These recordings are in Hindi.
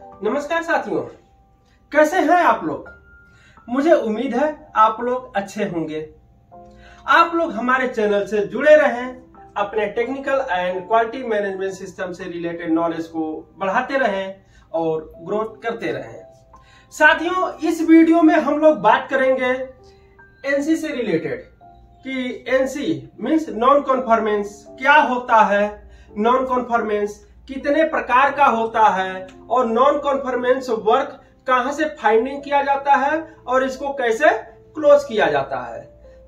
नमस्कार साथियों, कैसे हैं आप लोग। मुझे उम्मीद है आप लोग अच्छे होंगे। आप लोग हमारे चैनल से जुड़े रहें, अपने technical and quality management system से रिलेटेड नॉलेज को बढ़ाते रहें और ग्रोथ करते रहें। साथियों, इस वीडियो में हम लोग बात करेंगे एनसी से रिलेटेड कि एनसी मीन्स नॉन कॉन्फॉर्मेंस क्या होता है, नॉन कॉन्फॉर्मेंस कितने प्रकार का होता है और नॉन कॉन्फॉर्मेंस वर्क कहां से फाइंडिंग किया जाता है और इसको कैसे क्लोज किया जाता है।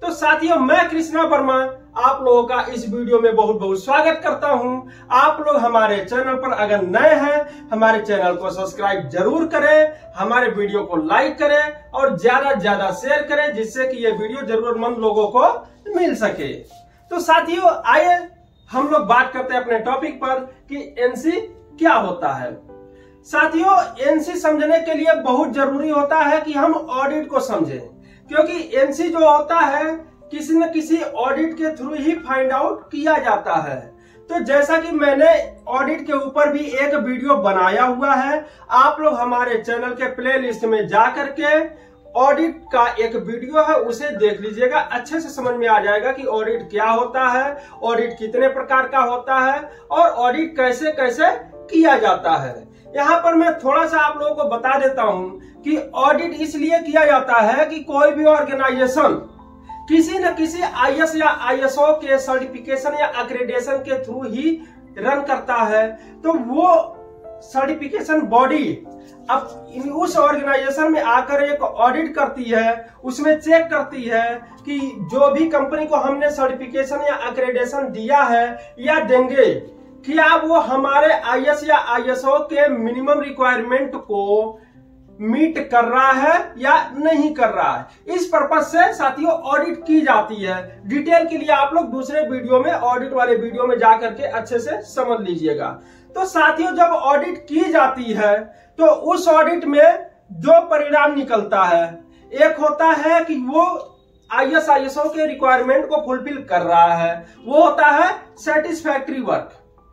तो साथियों, मैं कृष्णा वर्मा आप लोगों का इस वीडियो में बहुत बहुत स्वागत करता हूं। आप लोग हमारे चैनल पर अगर नए हैं, हमारे चैनल को सब्सक्राइब जरूर करें, हमारे वीडियो को लाइक करें और ज्यादा से ज्यादा शेयर करें, जिससे कि ये वीडियो जरूरतमंद लोगों को मिल सके। तो साथियों, आइए हम लोग बात करते हैं अपने टॉपिक पर कि एनसी क्या होता है। साथियों, एनसी समझने के लिए बहुत जरूरी होता है कि हम ऑडिट को समझें, क्योंकि एनसी जो होता है किसी न किसी ऑडिट के थ्रू ही फाइंड आउट किया जाता है। तो जैसा कि मैंने ऑडिट के ऊपर भी एक वीडियो बनाया हुआ है, आप लोग हमारे चैनल के प्लेलिस्ट में जा करके ऑडिट का एक वीडियो है, उसे देख लीजिएगा। अच्छे से समझ में आ जाएगा कि ऑडिट क्या होता है, ऑडिट कितने प्रकार का होता है और ऑडिट कैसे कैसे किया जाता है। यहाँ पर मैं थोड़ा सा आप लोगों को बता देता हूँ कि ऑडिट इसलिए किया जाता है कि कोई भी ऑर्गेनाइजेशन किसी न किसी आईएस या आईएसओ के सर्टिफिकेशन या एक्रेडिटेशन के थ्रू ही रन करता है। तो वो सर्टिफिकेशन बॉडी अब उस ऑर्गेनाइजेशन में आकर एक ऑडिट करती है, उसमें चेक करती है कि जो भी कंपनी को हमने सर्टिफिकेशन या एक्रेडिटेशन दिया है या देंगे, क्या वो हमारे आईएस या आईएसओ के मिनिमम रिक्वायरमेंट को मीट कर रहा है या नहीं कर रहा है। इस पर्पज से साथियों ऑडिट की जाती है। डिटेल के लिए आप लोग दूसरे वीडियो में, ऑडिट वाले वीडियो में जाकर के अच्छे से समझ लीजिएगा। तो साथियों, जब ऑडिट की जाती है तो उस ऑडिट में दो परिणाम निकलता है। एक होता है कि वो आईएस आईएसओ के रिक्वायरमेंट को फुलफिल कर रहा है, वो होता है सेटिस्फैक्ट्री वर्क।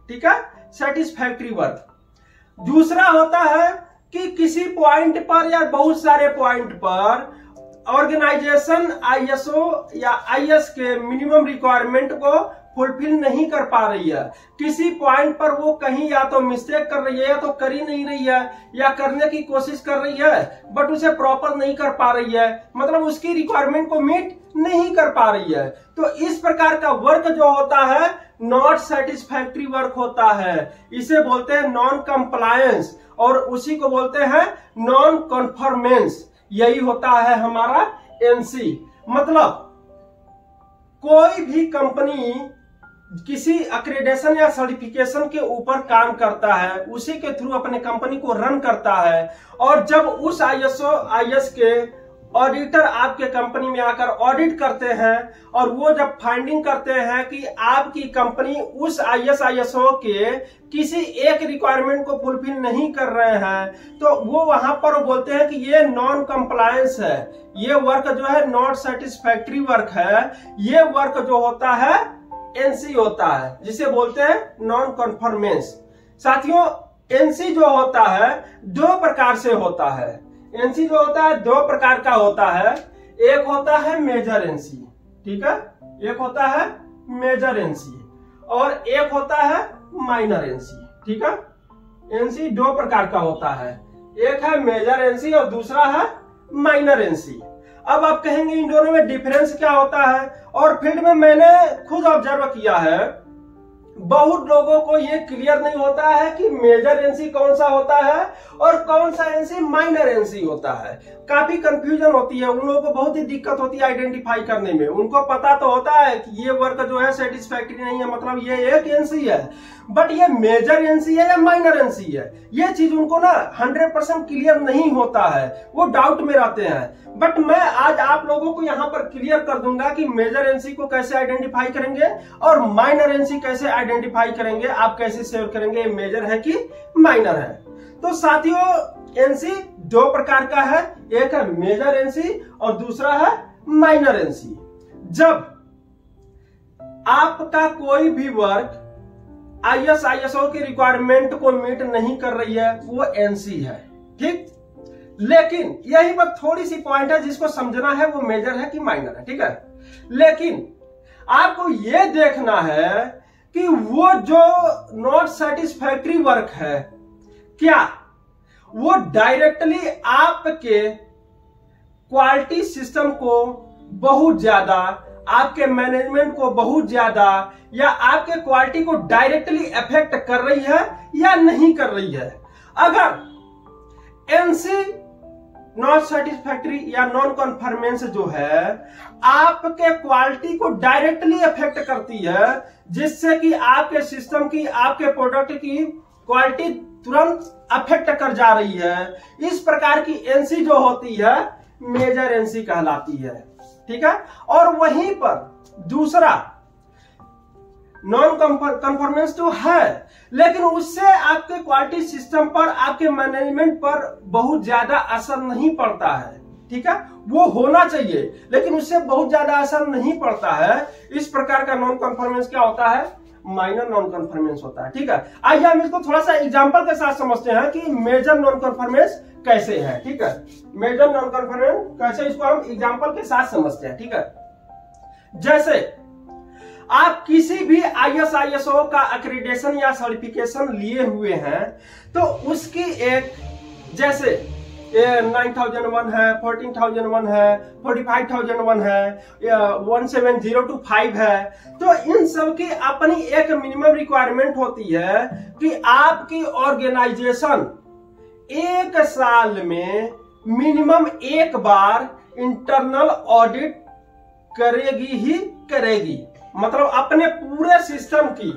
ठीक है, सेटिस्फैक्ट्री वर्क। दूसरा होता है कि किसी पॉइंट पर या बहुत सारे पॉइंट पर ऑर्गेनाइजेशन आईएसओ या आईएस के मिनिमम रिक्वायरमेंट को फुलफिल नहीं कर पा रही है। किसी पॉइंट पर वो कहीं या तो मिस्टेक कर रही है या तो कर ही नहीं रही है, या करने की कोशिश कर रही है बट उसे प्रॉपर नहीं कर पा रही है, मतलब उसकी रिक्वायरमेंट को मीट नहीं कर पा रही है। तो इस प्रकार का वर्क जो होता है नॉट सेटिस्फैक्ट्री वर्क होता है। इसे बोलते हैं नॉन कंप्लायंस और उसी को बोलते हैं नॉन कॉन्फॉर्मेंस। यही होता है हमारा एनसी। मतलब कोई भी कंपनी किसी एक्रेडिटेशन या सर्टिफिकेशन के ऊपर काम करता है, उसी के थ्रू अपने कंपनी को रन करता है, और जब उस आईएसओ आईएस के ऑडिटर आपके कंपनी में आकर ऑडिट करते हैं और वो जब फाइंडिंग करते हैं कि आपकी कंपनी उस आईएस आईएसओ के किसी एक रिक्वायरमेंट को फुलफिल नहीं कर रहे हैं, तो वो वहां पर बोलते हैं कि ये नॉन कंप्लायंस है, ये वर्क जो है नॉट सेटिस्फैक्ट्री वर्क है। ये वर्क जो होता है एनसी होता है, जिसे बोलते हैं नॉन कॉन्फॉर्मेंस। साथियों, एनसी जो होता है दो प्रकार से होता है। एनसी जो होता है दो प्रकार का होता है। एक होता है मेजर एनसी, ठीक है, एक होता है मेजर एनसी और एक होता है माइनर एनसी। ठीक है, एनसी दो प्रकार का होता है, एक है मेजर एनसी और दूसरा है माइनर एनसी। अब आप कहेंगे इन दोनों में डिफरेंस क्या होता है, और फील्ड में मैंने खुद ऑब्जर्व किया है, बहुत लोगों को ये क्लियर नहीं होता है कि मेजर एनसी कौन सा होता है और कौन सा एनसी माइनर एनसी होता है। काफी कंफ्यूजन होती है, उन लोगों को बहुत ही दिक्कत होती है आइडेंटिफाई करने में। उनको पता तो होता है कि ये वर्क जो है सेटिस्फैक्ट्री नहीं है, मतलब ये एक एनसी है, बट ये मेजर एनसी है या माइनर एनसी है, ये चीज उनको ना 100% क्लियर नहीं होता है, वो डाउट में रहते हैं। बट मैं आज आप लोगों को यहाँ पर क्लियर कर दूंगा कि मेजर एनसी को कैसे आइडेंटिफाई करेंगे और माइनर एनसी कैसे आइडेंटिफाई करेंगे, आप कैसे शेयर करेंगे मेजर है कि माइनर है। तो साथियों, एनसी दो प्रकार का है, एक है मेजर एनसी और दूसरा है माइनर एनसी। जब आपका कोई भी वर्क ISO की रिक्वायरमेंट को मीट नहीं कर रही है वो NC है, ठीक। लेकिन यही बात थोड़ी सी पॉइंट है जिसको समझना है, वो मेजर है कि माइनर है, ठीक है। लेकिन आपको ये देखना है कि वो जो नॉट सेटिस्फैक्ट्री वर्क है, क्या वो डायरेक्टली आपके क्वालिटी सिस्टम को बहुत ज्यादा, आपके मैनेजमेंट को बहुत ज्यादा, या आपके क्वालिटी को डायरेक्टली अफेक्ट कर रही है या नहीं कर रही है। अगर NC नॉट सेटिस्फैक्ट्री या नॉन कॉन्फर्मेंस जो है आपके क्वालिटी को डायरेक्टली अफेक्ट करती है, जिससे कि आपके सिस्टम की, आपके प्रोडक्ट की क्वालिटी तुरंत अफेक्ट कर जा रही है, इस प्रकार की NC जो होती है मेजर NC कहलाती है, ठीक है। और वहीं पर दूसरा नॉन कन्फॉर्मेंस तो है, लेकिन उससे आपके क्वालिटी सिस्टम पर, आपके मैनेजमेंट पर बहुत ज्यादा असर नहीं पड़ता है, ठीक है। वो होना चाहिए लेकिन उससे बहुत ज्यादा असर नहीं पड़ता है। इस प्रकार का नॉन कन्फॉर्मेंस क्या होता है? माइनर नॉन कन्फॉर्मेंस होता है, ठीक है। आइए हम इसको थोड़ा सा एग्जांपल के साथ समझते हैं कि मेजर नॉन कन्फॉर्मेंस कैसे है, ठीक है। मेजर नॉन कन्फॉर्मेंस कैसे, इसको हम एग्जांपल के साथ समझते हैं, ठीक है। जैसे आप किसी भी ISO का एक्रीडेशन या सर्टिफिकेशन लिए हुए हैं, तो उसकी एक, जैसे 9001 है, 14001 है, 45001 है, 17025 है, तो इन सब की अपनी एक मिनिमम रिक्वायरमेंट होती है कि आपकी ऑर्गेनाइजेशन एक साल में मिनिमम एक बार इंटरनल ऑडिट करेगी ही करेगी। मतलब अपने पूरे सिस्टम की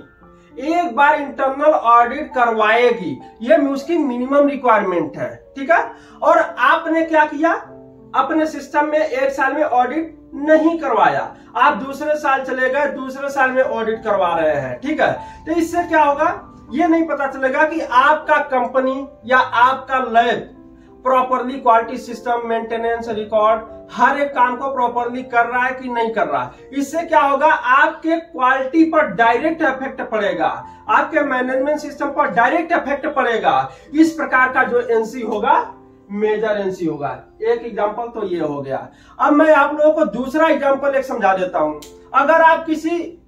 एक बार इंटरनल ऑडिट करवाएगी, ये उसकी मिनिमम रिक्वायरमेंट है, ठीक है। और आपने क्या किया, अपने सिस्टम में एक साल में ऑडिट नहीं करवाया, आप दूसरे साल चले गए, दूसरे साल में ऑडिट करवा रहे हैं, ठीक है। तो इससे क्या होगा, ये नहीं पता चलेगा कि आपका कंपनी या आपका lab properly quality system, maintenance, record, हर एक काम को प्रॉपरली कर रहा है कि नहीं कर रहा है। इससे क्या होगा, आपके क्वालिटी पर डायरेक्ट इफेक्ट पड़ेगा, आपके मैनेजमेंट सिस्टम पर डायरेक्ट इफेक्ट पड़ेगा। इस प्रकार का जो NC होगा मेजर NC होगा। एक एग्जांपल तो ये हो गया। अब मैं आप लोगों को दूसरा एग्जांपल एक समझा देता हूं। अगर आप किसी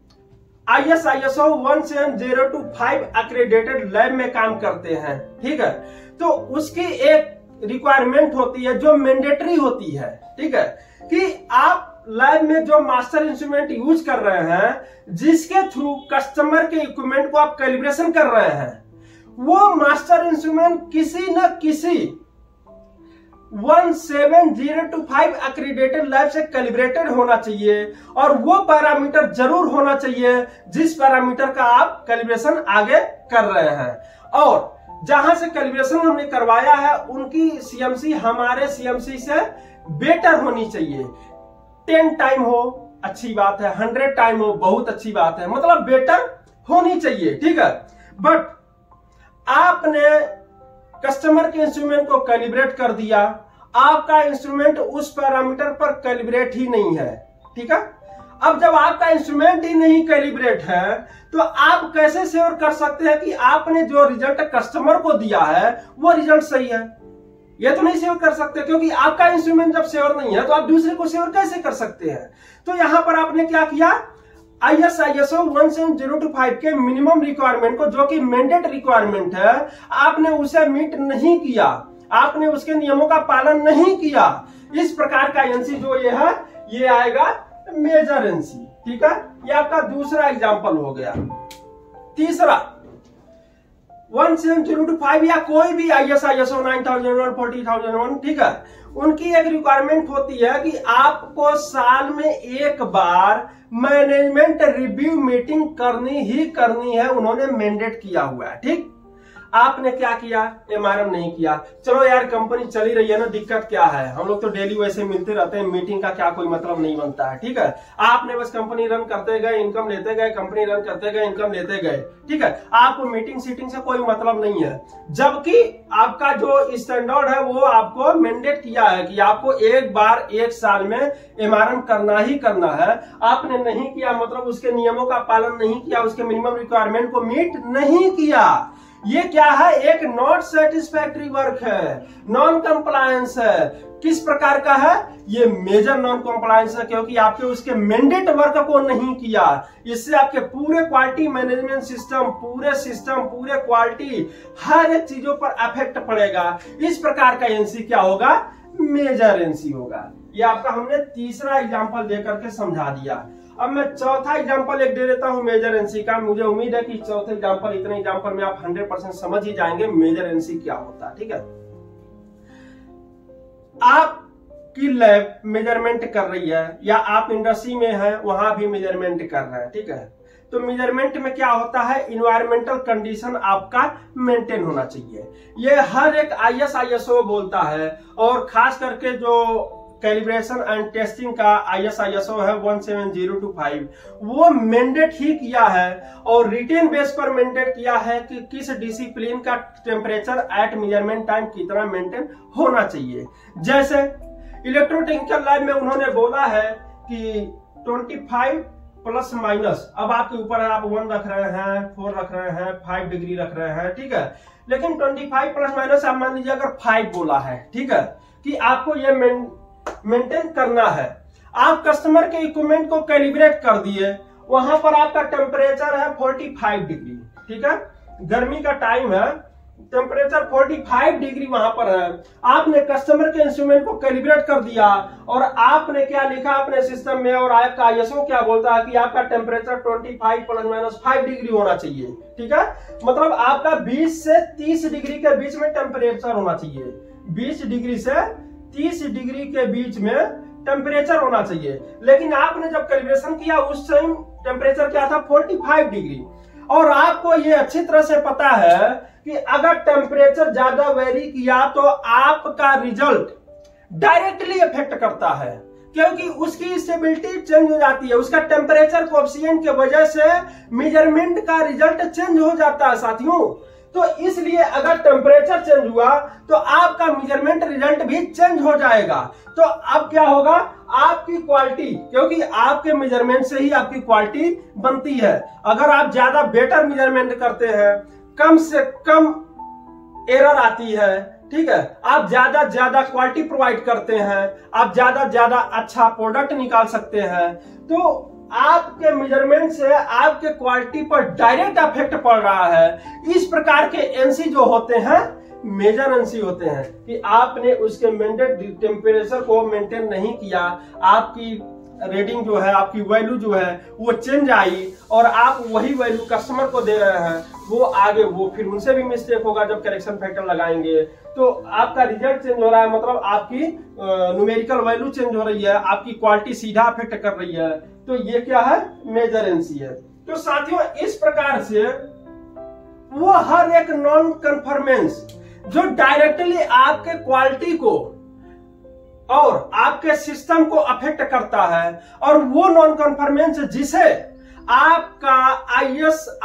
ISO 17025 एक्रेडिटेड लैब में काम करते हैं, ठीक है, तो उसकी एक रिक्वायरमेंट होती है जो मैंडेटरी होती है, ठीक है, कि आप लैब में जो मास्टर इंस्ट्रूमेंट यूज कर रहे हैं, जिसके थ्रू कस्टमर के इक्विपमेंट को आप कैलिब्रेशन कर रहे हैं, वो मास्टर इंस्ट्रूमेंट किसी न किसी 17025 एक्रीडेटेड लैब से कैलिब्रेटेड होना चाहिए, और वो पैरामीटर जरूर होना चाहिए जिस पैरामीटर का आप कैलिब्रेशन आगे कर रहे हैं। और जहां से कैलिब्रेशन हमने करवाया है उनकी CMC हमारे CMC से बेटर होनी चाहिए। 10 टाइम हो अच्छी बात है, 100 टाइम हो बहुत अच्छी बात है, मतलब बेटर होनी चाहिए, ठीक है। बट आपने कस्टमर के इंस्ट्रूमेंट को कैलिब्रेट कर दिया, आपका इंस्ट्रूमेंट उस पैरामीटर पर कैलिब्रेट ही नहीं है, ठीक है। अब जब आपका इंस्ट्रूमेंट ही नहीं कैलिब्रेट है, तो आप कैसे श्योर कर सकते हैं कि आपने जो रिजल्ट कस्टमर को दिया है वो रिजल्ट सही है? ये तो नहीं श्योर कर सकते, क्योंकि आपका इंस्ट्रूमेंट जब श्योर नहीं है तो आप दूसरे को श्योर कैसे कर सकते हैं? तो यहां पर आपने क्या किया, ISO 17025 के मिनिमम रिक्वायरमेंट को, जो कि मैंडेट रिक्वायरमेंट है, आपने उसे मीट नहीं किया, आपने उसके नियमों का पालन नहीं किया। इस प्रकार का NC जो ये है, ये आएगा मेजर NC, ठीक है। ये आपका दूसरा एग्जांपल हो गया। तीसरा 17025 या कोई भी ISO 9001, 40001, ठीक है, उनकी एक रिक्वायरमेंट होती है कि आपको साल में एक बार मैनेजमेंट रिव्यू मीटिंग करनी ही करनी है, उन्होंने मैंडेट किया हुआ है, ठीक। आपने क्या किया, एमआरएम नहीं किया। चलो यार कंपनी चली रही है ना, दिक्कत क्या है, हम लोग तो डेली वैसे मिलते रहते हैं, मीटिंग का क्या कोई मतलब नहीं बनता है, ठीक है। आपने बस कंपनी रन करते गए, इनकम लेते गए, कंपनी रन करते गए, इनकम लेते गए, ठीक है। आपको मीटिंग सीटिंग से कोई मतलब नहीं है, जबकि आपका जो स्टैंडर्ड है वो आपको मैंडेट किया है कि आपको एक बार 1 साल में एमआरएम करना ही करना है। आपने नहीं किया मतलब उसके नियमों का पालन नहीं किया, उसके मिनिमम रिक्वायरमेंट को मीट नहीं किया। ये क्या है, एक नॉट सेटिस्फैक्ट्री वर्क है, नॉन कंप्लायंस है। किस प्रकार का है ये, मेजर नॉन कंप्लायंस है, क्योंकि आपके उसके मैंडेट वर्क को नहीं किया। इससे आपके पूरे क्वालिटी मैनेजमेंट सिस्टम, पूरे क्वालिटी हर एक चीजों पर इफेक्ट पड़ेगा। इस प्रकार का एनसी क्या होगा, मेजर एनसी होगा। ये आपका हमने तीसरा एग्जांपल देकर के समझा दिया। अब मैं चौथा एग्जांपल एक दे देता हूं मेजर एनसी का। मुझे उम्मीद है कि चौथे एग्जांपल, इतने एग्जांपल में आप 100% समझ ही जाएंगे मेजर एनसी क्या होता है, ठीक है। आपकी लैब मेजरमेंट कर रही है या आप इंडस्ट्री में हैं वहां भी मेजरमेंट कर रहे हैं, ठीक है। तो मेजरमेंट में क्या होता है, इन्वायरमेंटल कंडीशन आपका मेंटेन होना चाहिए। ये हर एक ISO बोलता है, और खास करके जो कैलिब्रेशन एंड टेस्टिंग का ISO है 17025, वो मैंडेट ही किया है और रिटेन बेस पर मैंडेट किया है कि किस डिसिप्लिन का टेम्परेचर एट मेजरमेंट टाइम कितना मेंटेन होना चाहिए। जैसे इलेक्ट्रोटेक्निकल लैब में उन्होंने बोला है कि 25 प्लस माइनस, अब आपके ऊपर है, आप 1 रख रहे हैं, 4 रख रहे हैं, 5 डिग्री रख रहे हैं, ठीक है। लेकिन 25 प्लस माइनस आप मान लीजिए अगर 5 बोला है, ठीक है, कि आपको ये मेंटेन करना है। आप कस्टमर के इक्विपमेंट को कैलिब्रेट कर दिए, वहां पर आपका टेम्परेचर है 45 डिग्री, ठीक है, गर्मी का टाइम है, टेम्परेचर 45 डिग्री वहां पर है। आपने कस्टमर के इंस्ट्रूमेंट को कैलिब्रेट कर दिया और आपने क्या लिखा अपने सिस्टम में, और आपका ISO क्या बोलता है कि आपका टेम्परेचर 25 प्लस माइनस 5 डिग्री होना चाहिए, ठीक है। मतलब आपका 20 से 30 डिग्री के बीच में टेम्परेचर होना चाहिए, 20 डिग्री से 30 डिग्री के बीच में टेम्परेचर होना चाहिए। लेकिन आपने जब कैलिब्रेशन किया उस टाइम टेम्परेचर क्या था, 45 डिग्री। और आपको ये अच्छी तरह से पता है कि अगर टेम्परेचर ज्यादा वेरी किया तो आपका रिजल्ट डायरेक्टली इफेक्ट करता है, क्योंकि उसकी स्टेबिलिटी चेंज हो जाती है, उसका टेम्परेचर कोएफिशिएंट की वजह से मेजरमेंट का रिजल्ट चेंज हो जाता है साथियों। तो इसलिए अगर टेम्परेचर चेंज हुआ तो आपका मेजरमेंट रिजल्ट भी चेंज हो जाएगा। तो अब क्या होगा, आपकी क्वालिटी, क्योंकि आपके मेजरमेंट से ही आपकी क्वालिटी बनती है। अगर आप ज्यादा बेटर मेजरमेंट करते हैं, कम से कम एरर आती है, ठीक है, आप ज्यादा क्वालिटी प्रोवाइड करते हैं, आप ज्यादा अच्छा प्रोडक्ट निकाल सकते हैं, तो आपके मेजरमेंट से आपके क्वालिटी पर डायरेक्ट इफेक्ट पड़ रहा है। इस प्रकार के एनसी जो होते हैं मेजर एनसी होते हैं कि आपने उसके मैंडेट टेम्परेचर को मेंटेन नहीं किया, आपकी रीडिंग जो है, आपकी वैल्यू जो है वो चेंज आई और आप वही वैल्यू कस्टमर को दे रहे हैं, वो आगे वो फिर उनसे भी मिस्टेक होगा जब करेक्शन फैक्टर लगाएंगे, तो आपका रिजल्ट चेंज हो रहा है, मतलब आपकी न्यूमेरिकल वैल्यू चेंज हो रही है, आपकी क्वालिटी सीधा अफेक्ट कर रही है। तो ये क्या है, मेजर एनसी है। तो साथियों इस प्रकार से वो हर एक नॉन कन्फर्मेंस जो डायरेक्टली आपके क्वालिटी को और आपके सिस्टम को अफेक्ट करता है, और वो नॉन कन्फर्मेंस जिसे आपका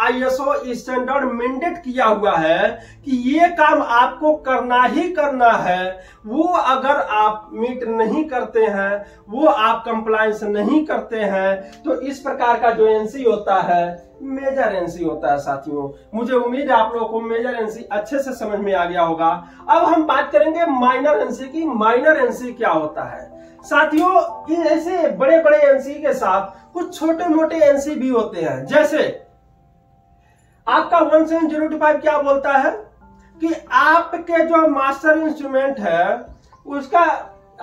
ISO स्टैंडर्ड मैंडेट किया हुआ है कि ये काम आपको करना ही करना है, वो अगर आप मीट नहीं करते हैं, वो आप कंप्लायंस नहीं करते हैं, तो इस प्रकार का जो एनसी होता है मेजर एनसी होता है। साथियों मुझे उम्मीद है आप लोगों को मेजर एनसी अच्छे से समझ में आ गया होगा। अब हम बात करेंगे माइनर एनसी की। माइनर एनसी क्या होता है साथियों, इन ऐसे बड़े बड़े एनसी के साथ कुछ छोटे मोटे एनसी भी होते हैं। जैसे आपका 17025 क्या बोलता है कि आपके जो मास्टर इंस्ट्रूमेंट है उसका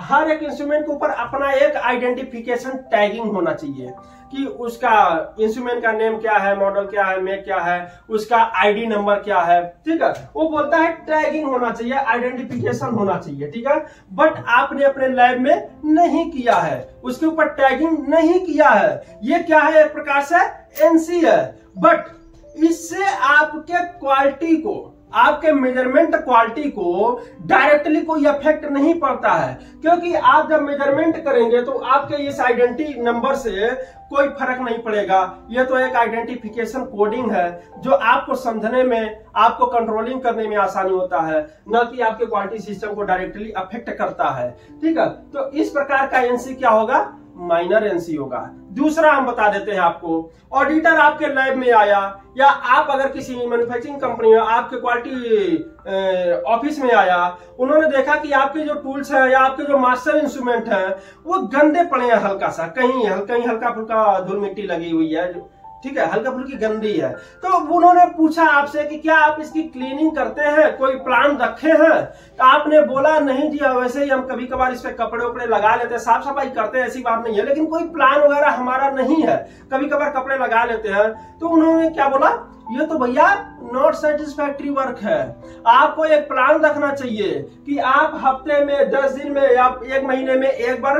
हर एक इंस्ट्रूमेंट के ऊपर अपना एक आइडेंटिफिकेशन टैगिंग होना चाहिए कि उसका इंस्ट्रूमेंट का नेम क्या है, मॉडल क्या है, मेक क्या है, उसका आईडी नंबर क्या है, ठीक है। वो बोलता है टैगिंग होना चाहिए, आइडेंटिफिकेशन होना चाहिए, ठीक है। बट आपने अपने लैब में नहीं किया है, उसके ऊपर टैगिंग नहीं किया है। ये क्या है, एक प्रकार से एनसी है, बट इससे आपके क्वालिटी को, आपके मेजरमेंट क्वालिटी को डायरेक्टली कोई इफेक्ट नहीं पड़ता है, क्योंकि आप जब मेजरमेंट करेंगे तो आपके इस आइडेंटिटी नंबर से कोई फर्क नहीं पड़ेगा। यह तो एक आइडेंटिफिकेशन कोडिंग है जो आपको समझने में, आपको कंट्रोलिंग करने में आसानी होता है, न कि आपके क्वालिटी सिस्टम को डायरेक्टली अफेक्ट करता है। ठीक है, तो इस प्रकार का एनसी क्या होगा, माइनर एनसी होगा। दूसरा हम बता देते हैं आपको, ऑडिटर आपके लैब में आया या आप अगर किसी मैन्युफैक्चरिंग कंपनी में आपके क्वालिटी ऑफिस में आया, उन्होंने देखा कि आपके जो टूल्स हैं या आपके जो मास्टर इंस्ट्रूमेंट हैं वो गंदे पड़े हैं, हल्का सा कहीं हल्का फुल्का धूल मिट्टी लगी हुई है, ठीक है, हल्का फुल्की गंदी है। तो उन्होंने पूछा आपसे कि क्या आप इसकी क्लीनिंग करते हैं, कोई प्लान रखे हैं? तो आपने बोला नहीं जी, वैसे ही हम कभी कभार इस पे कपड़े उपड़े लगा लेते हैं, साफ सफाई करते हैं, ऐसी बात नहीं है, लेकिन कोई प्लान वगैरह हमारा नहीं है, कभी कभार कपड़े लगा लेते हैं। तो उन्होंने क्या बोला, ये तो भैया नॉट सेटिस्फैक्ट्री वर्क है, आपको एक प्लान रखना चाहिए कि आप हफ्ते में 10 दिन में या 1 महीने में एक बार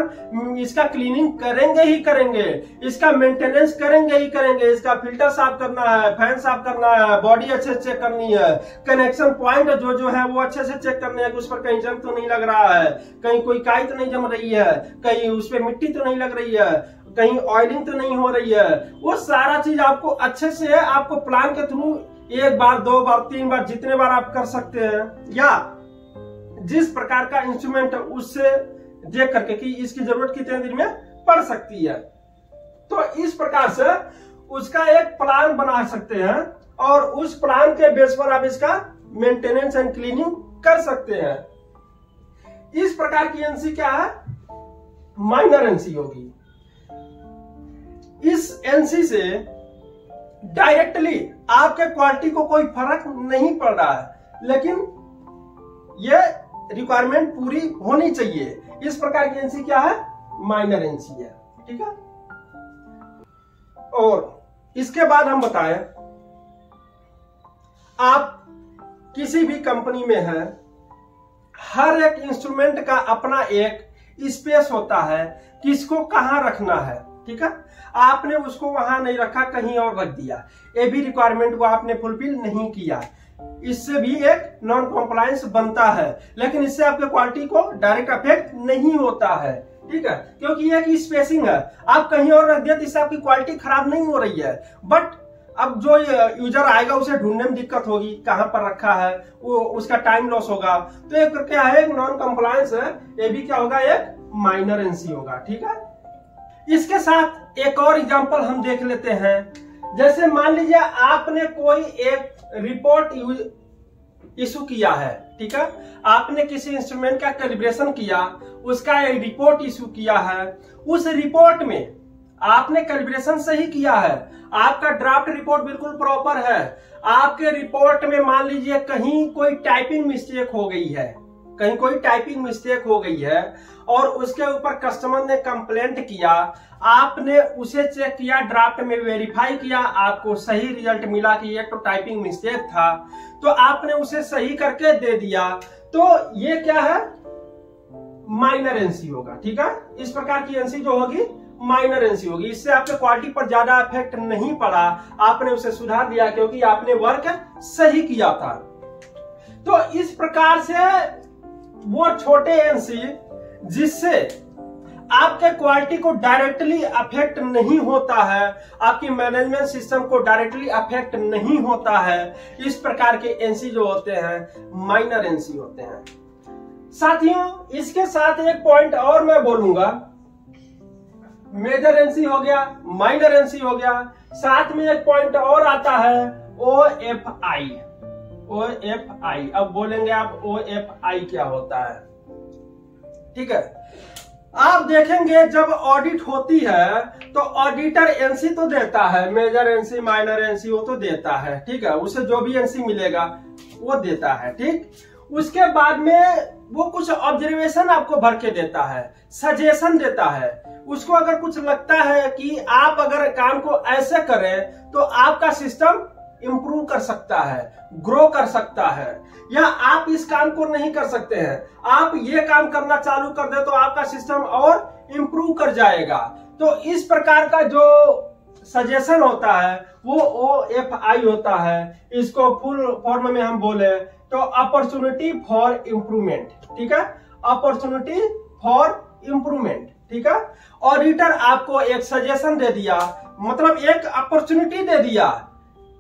इसका क्लीनिंग करेंगे ही करेंगे, इसका मेंटेनेंस करेंगे ही करेंगे, इसका फिल्टर साफ करना है, फैन साफ करना है, बॉडी अच्छे से चेक करनी है, कनेक्शन पॉइंट जो है वो अच्छे से चेक करने हैं कि उस पर कहीं जंग तो नहीं लग रहा है, कहीं कोई काई तो नहीं जम रही है, कहीं उस पर मिट्टी तो नहीं लग रही है, कहीं ऑयलिंग तो नहीं हो रही है। वो सारा चीज आपको अच्छे से आपको प्लान के थ्रू 1 बार 2 बार 3 बार जितने बार आप कर सकते हैं, या जिस प्रकार का इंस्ट्रूमेंट उससे देख करके कि इसकी जरूरत कितने दिन में पड़ सकती है, तो इस प्रकार से उसका एक प्लान बना सकते हैं और उस प्लान के बेस पर आप इसका मेंटेनेंस एंड क्लीनिंग कर सकते हैं। इस प्रकार की एनसी क्या है, माइनर एनसी होगी। इस एनसी से डायरेक्टली आपके क्वालिटी को कोई फर्क नहीं पड़ रहा है, लेकिन यह रिक्वायरमेंट पूरी होनी चाहिए। इस प्रकार की एनसी क्या है, माइनर एनसी है। ठीक है, और इसके बाद हम बताएं, आप किसी भी कंपनी में हैं, हर एक इंस्ट्रूमेंट का अपना एक स्पेस होता है, किसको कहां रखना है। ठीक है, आपने उसको वहां नहीं रखा, कहीं और रख दिया, ये भी रिक्वायरमेंट को आपने फुलफिल नहीं किया, इससे भी एक नॉन कॉम्प्लायंस बनता है, लेकिन इससे आपके क्वालिटी को डायरेक्ट अफेक्ट नहीं होता है। ठीक है, क्योंकि ये एक स्पेसिंग है, आप कहीं और रख दिया तो इससे आपकी क्वालिटी खराब नहीं हो रही है, बट अब जो यूजर आएगा उसे ढूंढने में दिक्कत होगी, कहां पर रखा है, वो उसका टाइम लॉस होगा। तो एक क्या है, एक नॉन कॉम्प्लायंस है, ये भी क्या होगा, एक माइनर एनसी होगा। ठीक है, इसके साथ एक और एग्जांपल हम देख लेते हैं। जैसे मान लीजिए आपने कोई एक रिपोर्ट इशू किया है, ठीक है, आपने किसी इंस्ट्रूमेंट का कैलिब्रेशन किया, उसका एक रिपोर्ट इशू किया है, उस रिपोर्ट में आपने कैलिब्रेशन सही किया है, आपका ड्राफ्ट रिपोर्ट बिल्कुल प्रॉपर है, आपके रिपोर्ट में मान लीजिए कहीं कोई टाइपिंग मिस्टेक हो गई है, कहीं कोई टाइपिंग मिस्टेक हो गई है और उसके ऊपर कस्टमर ने कंप्लेंट किया, आपने उसे चेक किया, ड्राफ्ट में वेरीफाई किया, आपको सही रिजल्ट मिला कि ये तो टाइपिंग मिस्टेक था, तो आपने उसे सही करके दे दिया, तो ये क्या है, माइनर एनसी होगा। ठीक है, इस प्रकार की एनसी जो होगी माइनर एनसी होगी, इससे आपके क्वालिटी पर ज्यादा इफेक्ट नहीं पड़ा, आपने उसे सुधार दिया क्योंकि आपने वर्क सही किया था। तो इस प्रकार से वो छोटे एनसी जिससे आपके क्वालिटी को डायरेक्टली अफेक्ट नहीं होता है, आपकी मैनेजमेंट सिस्टम को डायरेक्टली अफेक्ट नहीं होता है, इस प्रकार के एनसी जो होते हैं माइनर एनसी होते हैं। साथियों, इसके साथ एक पॉइंट और मैं बोलूंगा, मेजर एनसी हो गया, माइनर एनसी हो गया, साथ में एक पॉइंट और आता है OFI। OFI, अब बोलेंगे आप OFI क्या होता है। ठीक है, आप देखेंगे जब ऑडिट होती है तो ऑडिटर एनसी तो देता है, मेजर एनसी माइनर एनसी वो तो देता है, ठीक है, उसे जो भी एनसी मिलेगा वो देता है। ठीक, उसके बाद में वो कुछ ऑब्जर्वेशन आपको भर के देता है, सजेशन देता है, उसको अगर कुछ लगता है कि आप अगर काम को ऐसे करें तो आपका सिस्टम इंप्रूव कर सकता है, ग्रो कर सकता है, या आप इस काम को नहीं कर सकते हैं, आप ये काम करना चालू कर दे तो आपका सिस्टम और इंप्रूव कर जाएगा। तो इस प्रकार का जो सजेशन होता है वो OFI होता है। इसको फुल फॉर्म में हम बोले तो अपॉर्चुनिटी फॉर इम्प्रूवमेंट, ठीक है, अपॉर्चुनिटी फॉर इम्प्रूवमेंट, ठीक है। ऑडिटर आपको एक सजेशन दे दिया, मतलब एक अपॉर्चुनिटी दे दिया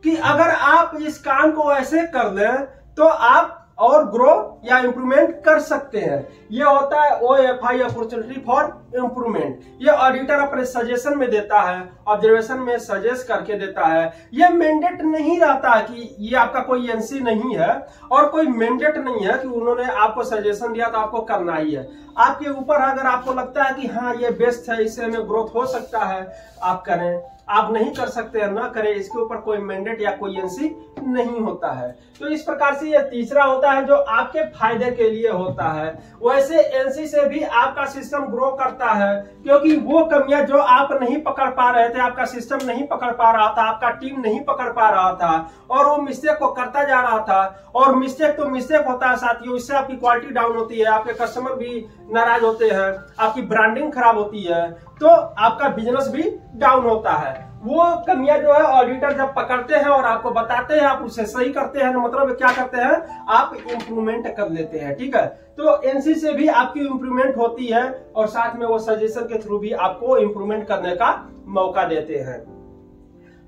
कि अगर आप इस काम को ऐसे कर लें तो आप और ग्रो या इंप्रूवमेंट कर सकते हैं। ये होता है OFI, अपॉर्चुनिटी फॉर इंप्रूवमेंट। ये ऑडिटर अपने सजेशन में देता है, ऑब्जर्वेशन में सजेस्ट करके देता है। ये मैंडेट नहीं रहता कि ये आपका कोई NC नहीं है और कोई मैंडेट नहीं है कि उन्होंने आपको सजेशन दिया तो आपको करना ही है। आपके ऊपर अगर आपको लगता है कि हाँ ये बेस्ट है, इससे हमें ग्रोथ हो सकता है, आप करें। आप नहीं कर सकते हैं ना करें, इसके ऊपर कोई मैंडेट या कोई NC नहीं होता है। तो इस प्रकार से ये तीसरा होता है जो आपके फायदे के लिए होता है। वैसे NC से भी आपका सिस्टम ग्रो करता है, क्योंकि वो कमियां जो आप नहीं पकड़ पा रहे थे, आपका सिस्टम नहीं पकड़ पा रहा था, आपका टीम नहीं पकड़ पा रहा था और वो मिस्टेक को करता जा रहा था। और मिस्टेक तो मिस्टेक होता है साथियों, इससे आपकी क्वालिटी डाउन होती है, आपके कस्टमर भी नाराज होते हैं, आपकी ब्रांडिंग खराब होती है, तो आपका बिजनेस भी डाउन होता है। वो कमियां जो है ऑडिटर जब पकड़ते हैं और आपको बताते हैं, आप उसे सही करते हैं, मतलब क्या करते हैं, आप इंप्रूवमेंट कर लेते हैं, ठीक है। तो NC से भी आपकी इंप्रूवमेंट होती है और साथ में वो सजेशन के थ्रू भी आपको इंप्रूवमेंट करने का मौका देते हैं।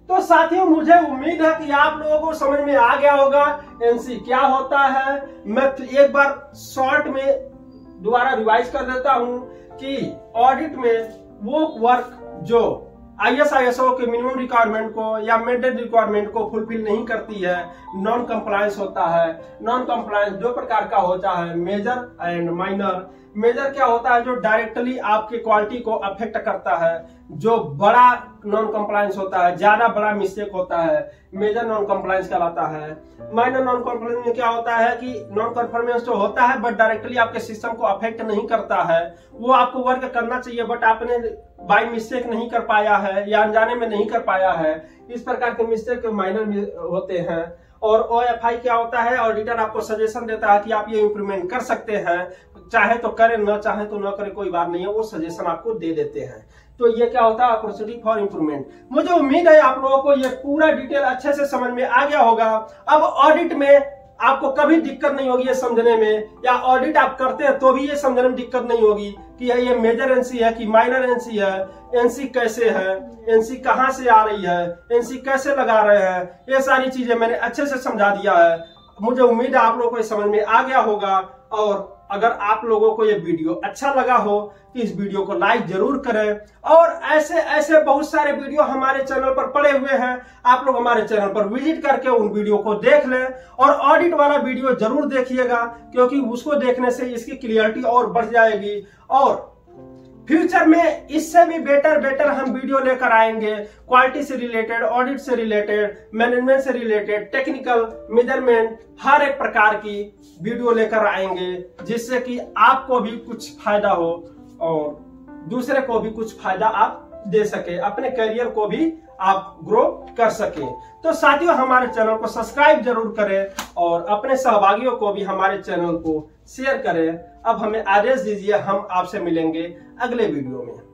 तो साथियों, मुझे उम्मीद है कि आप लोगों को समझ में आ गया होगा NC क्या होता है। मैं एक बार शॉर्ट में दोबारा रिवाइज कर देता हूं कि ऑडिट में वो वर्क जो ISO के मिनिमम रिक्वायरमेंट को या मैंडेट रिक्वायरमेंट को फुलफिल नहीं करती है, नॉन कंप्लायंस होता है। नॉन कंप्लायंस दो प्रकार का होता है, मेजर एंड माइनर। मेजर क्या होता है, जो डायरेक्टली आपके क्वालिटी को अफेक्ट करता है, जो बड़ा नॉन कंप्लायंस होता है, ज्यादा बड़ा मिस्टेक होता है, मेजर नॉन कंप्लायंस कहलाता है। माइनर नॉन कंप्लायंस में क्या होता है कि नॉन कंफर्मेंस तो होता है बट डायरेक्टली आपके सिस्टम को अफेक्ट नहीं करता है। वो आपको वर्क करना चाहिए बट आपने बाय मिस्टेक नहीं कर पाया है या अनजाने में नहीं कर पाया है। इस प्रकार के मिस्टेक माइनर होते हैं। और OFI क्या होता है, ऑडिटर आपको सजेशन देता है कि आप ये इंप्रूवमेंट कर सकते हैं, चाहे तो करें, न चाहे तो न करें, कोई बात नहीं है, वो सजेशन आपको दे देते हैं। तो ये क्या होता है, अपॉर्चुनिटी फॉर इंप्रूवमेंट। मुझे उम्मीद है आप लोगों को ये पूरा डिटेल अच्छे से समझ में आ गया होगा। अब ऑडिट में आपको कभी दिक्कत नहीं होगी ये समझने में, या ऑडिट आप करते हैं तो भी ये समझने में दिक्कत नहीं होगी कि ये मेजर NC है कि माइनर NC है, NC कैसे है, NC कहां से आ रही है, NC कैसे लगा रहे हैं, ये सारी चीजें मैंने अच्छे से समझा दिया है। मुझे उम्मीद है आप लोगों को ये समझ में आ गया होगा। और अगर आप लोगों को ये वीडियो अच्छा लगा हो तो इस वीडियो को लाइक जरूर करें। और ऐसे ऐसे बहुत सारे वीडियो हमारे चैनल पर पड़े हुए हैं, आप लोग हमारे चैनल पर विजिट करके उन वीडियो को देख लें। और ऑडिट वाला वीडियो जरूर देखिएगा, क्योंकि उसको देखने से इसकी क्लियरिटी और बढ़ जाएगी। और फ्यूचर में इससे भी बेटर हम वीडियो लेकर आएंगे, क्वालिटी से रिलेटेड, ऑडिट से रिलेटेड, मैनेजमेंट से रिलेटेड, टेक्निकल, मेजरमेंट, हर एक प्रकार की वीडियो लेकर आएंगे, जिससे कि आपको भी कुछ फायदा हो और दूसरे को भी कुछ फायदा आप दे सके, अपने करियर को भी आप ग्रो कर सके। तो साथियों, हमारे चैनल को सब्सक्राइब जरूर करें और अपने सहभागियों को भी हमारे चैनल को शेयर करें। अब हमें आदेश दीजिए, हम आपसे मिलेंगे अगले वीडियो में।